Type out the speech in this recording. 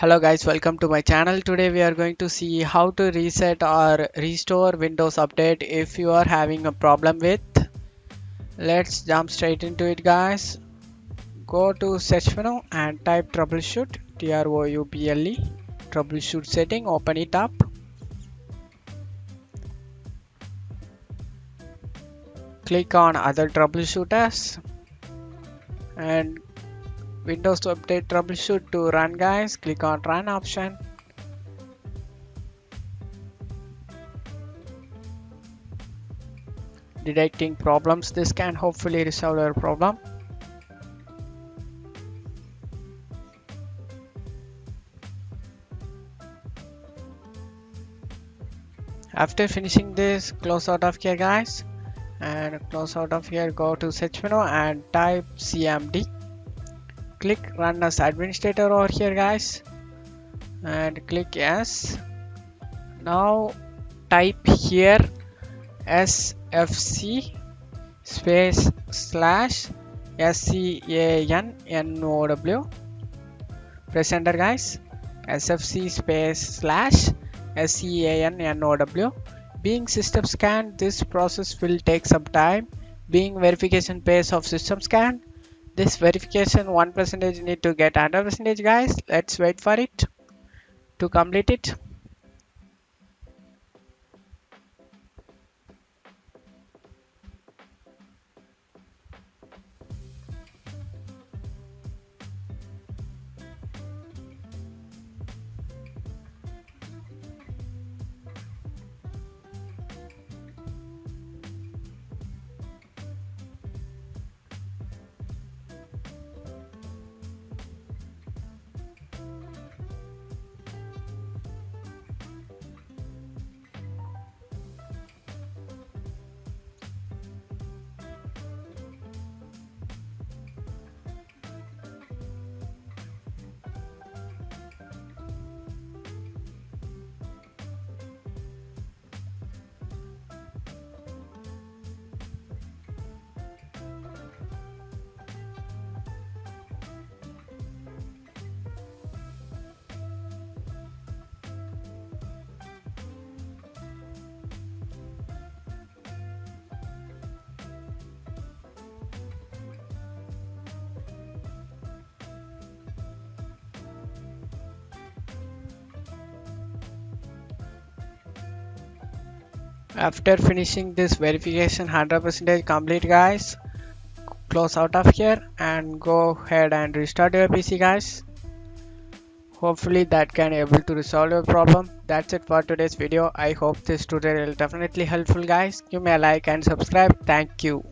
Hello guys, welcome to my channel. Today we are going to see how to reset or restore Windows Update if you are having a problem with. Let's jump straight into it guys. Go to search menu and type troubleshoot, trouble, troubleshoot setting, open it up. Click on other troubleshooters and Windows Update troubleshoot to run guys. Click on run option. Detecting problems, this can hopefully resolve your problem. After finishing this, close out of here guys, and close out of here, go to search menu and type cmd. Click run as administrator over here guys and click yes. Now type here sfc space slash scannow. Press enter guys. sfc space slash scannow. Being system scan, this process will take some time. Being verification phase of system scan, this verification 1% need to get 100% guys. Let's wait for it to complete it. After finishing this verification 100% complete guys, close out of here and go ahead and restart your PC guys. Hopefully that can able to resolve your problem. That's it for today's video. I hope this tutorial definitely helpful guys. Give me a like and subscribe. Thank you.